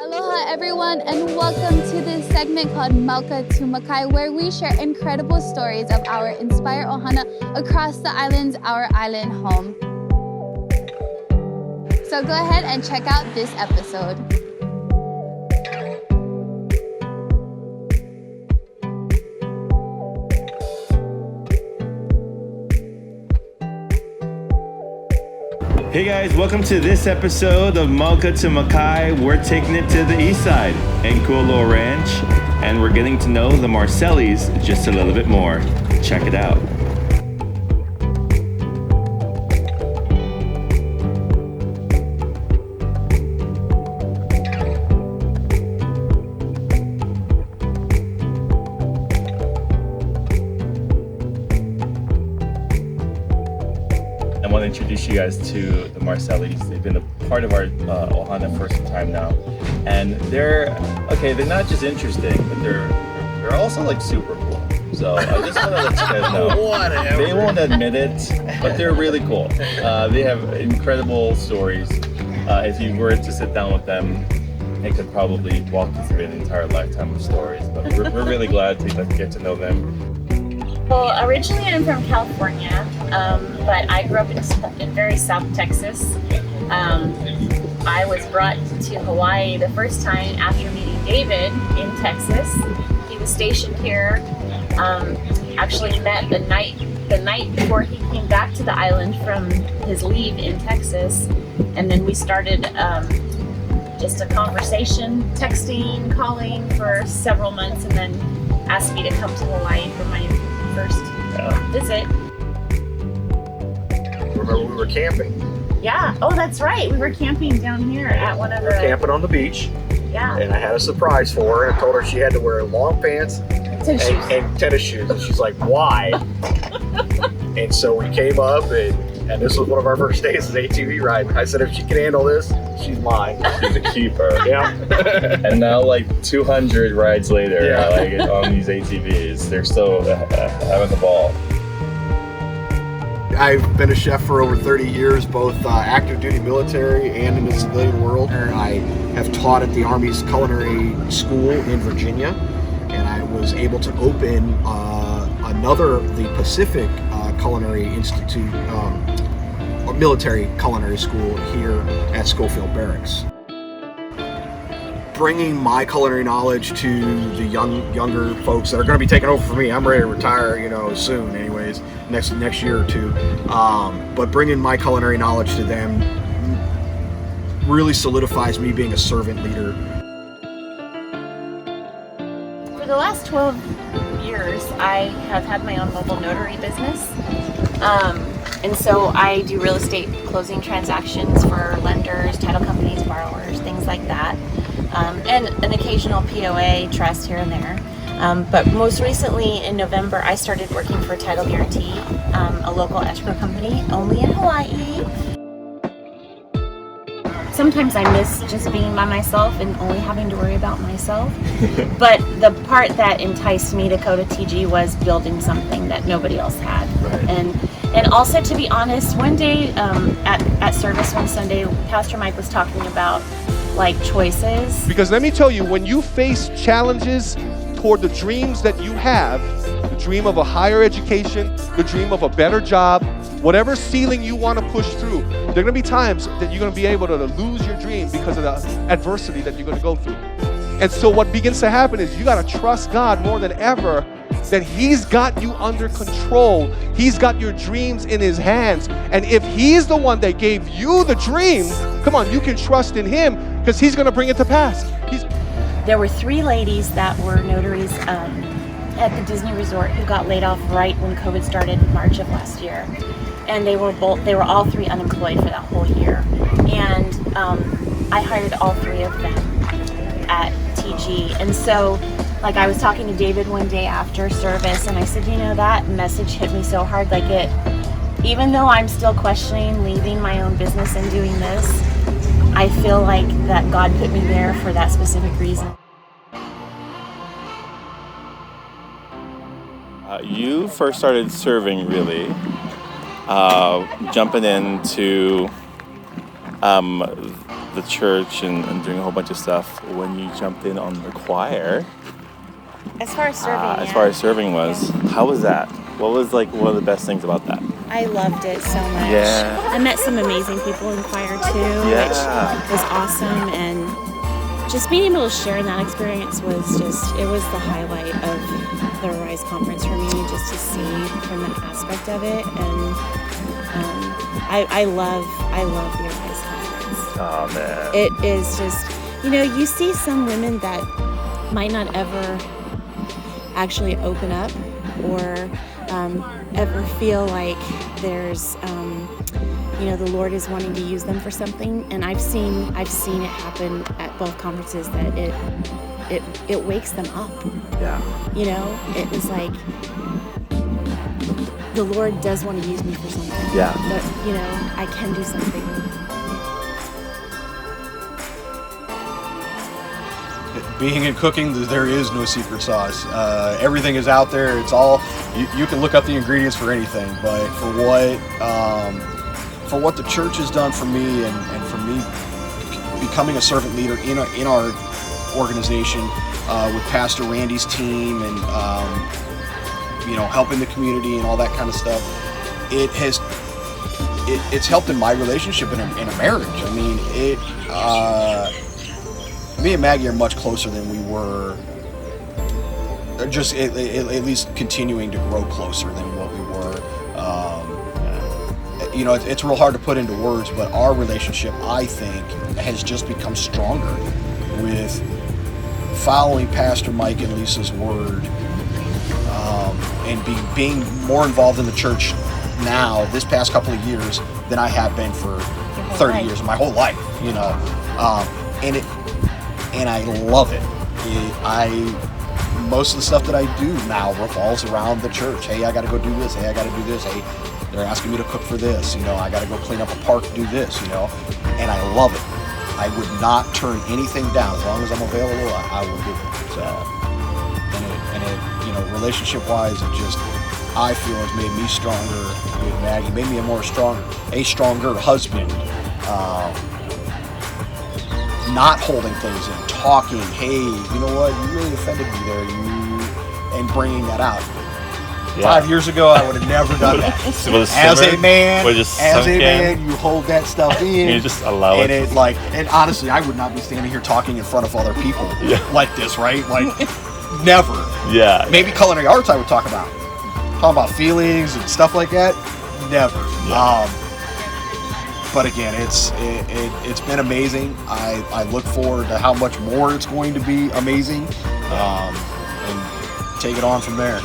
Aloha everyone, and welcome to this segment called Mauka to Makai, where we share incredible stories of our Inspire Ohana across the islands, our island home. So go ahead and check out this episode. Hey guys, welcome to this episode of Mauka to Makai. We're taking it to the east side in Kualoa Ranch, and we're getting to know the Marcellis just a little bit more. Check it out. I want to introduce you guys to the Marcellis. They've been a part of our Ohana for some time now, and they're not just interesting, but they're also like super cool. So I just want to let you guys know. Whatever. They won't admit it, but they're really cool. They have incredible stories. If you were to sit down with them, they could probably walk you through an entire lifetime of stories. But we're really glad to get to know them. Well, originally I'm from California, but I grew up in very South Texas. I was brought to Hawaii the first time after meeting David in Texas. He was stationed here. Actually met the night before he came back to the island from his leave in Texas, and then we started just a conversation, texting, calling for several months, and then asked me to come to Hawaii for my first visit. Remember we were camping. Yeah. Oh, that's right. We were camping down here at one of the. Camping on the beach. Yeah. And I had a surprise for her. I told her she had to wear long pants and tennis shoes. And she's like, why? And so we came up, and this was one of our first days as ATV riding. I said, if she can handle this, she's mine. She's a keeper. Yeah. And now, like 200 rides later, Yeah. On these ATVs, they're still having the ball. I've been a chef for over 30 years, both active duty military and in the civilian world. I have taught at the Army's Culinary School in Virginia, and I was able to open the Pacific Culinary Institute, military culinary school here at Schofield Barracks. Bringing my culinary knowledge to the younger folks that are going to be taking over for me. I'm ready to retire, soon, anyways, next year or two. But bringing my culinary knowledge to them really solidifies me being a servant leader. For the last 12 years, I have had my own mobile notary business. And so I do real estate closing transactions for lenders, title companies, borrowers, things like that. And an occasional POA trust here and there. But most recently in November, I started working for Title Guarantee, a local escrow company only in Hawaii. Sometimes I miss just being by myself and only having to worry about myself. But the part that enticed me to go to TG was building something that nobody else had. Right. And also, to be honest, one day at service one Sunday, Pastor Mike was talking about choices. Because let me tell you, when you face challenges toward the dreams that you have, the dream of a higher education, the dream of a better job, whatever ceiling you want to push through, there are going to be times that you're going to be able to lose your dream because of the adversity that you're going to go through. And so what begins to happen is you got to trust God more than ever that He's got you under control. He's got your dreams in His hands. And if He's the one that gave you the dream, come on, you can trust in Him because He's going to bring it to pass. There were 3 ladies that were notaries at the Disney Resort who got laid off right when COVID started in March of last year. And they were all 3 unemployed for that whole year. And I hired all 3 of them at TG. And so I was talking to David one day after service, and I said, that message hit me so hard. Even though I'm still questioning leaving my own business and doing this, I feel like that God put me there for that specific reason. You first started serving, really, jumping into the church and doing a whole bunch of stuff when you jumped in on the choir. As far as serving, as far as serving was, how was that? What was like one of the best things about that? I loved it so much. Yeah. I met some amazing people in choir too, which was awesome, and just being able to share in that experience was it was the highlight of the Rise conference for me, just to see from that aspect of it, and I love the Rise conference. Oh man. It is just, you see some women that might not ever actually open up or ever feel like there's the Lord is wanting to use them for something, and I've seen it happen at both conferences that it wakes them up. Yeah. It was like the Lord does want to use me for something. Yeah. But I can do something. Being in cooking, there is no secret sauce. Everything is out there. It's all you can look up the ingredients for anything. But for what the church has done for me, and for me becoming a servant leader in our organization with Pastor Randy's team, and helping the community and all that kind of stuff, it's helped in my relationship in a marriage. I mean, me and Maggie are much closer than we were, just at least continuing to grow closer than what we were. It's real hard to put into words, but our relationship, I think, has just become stronger with following Pastor Mike and Lisa's word, and being more involved in the church now, this past couple of years, than I have been for 30 years, my whole life, and I love it. Most of the stuff that I do now revolves around the church. Hey, I got to go do this. Hey, I got to do this. Hey, they're asking me to cook for this. I got to go clean up a park, do this. And I love it. I would not turn anything down as long as I'm available. I will do it. So, and it relationship-wise, I feel has made me stronger with Maggie. Made me a stronger husband. Not holding things in, talking, hey, you know what, you really offended me there, and bringing that out. Yeah. 5 years ago, I would have never done that. As a man, you hold that stuff in. You just allow it. And honestly, I would not be standing here talking in front of other people like this, right? Like, never. Yeah. Maybe culinary arts I would talk about. Talk about feelings and stuff like that. Never. Yeah. But again, it's been amazing. I look forward to how much more it's going to be amazing, and take it on from there.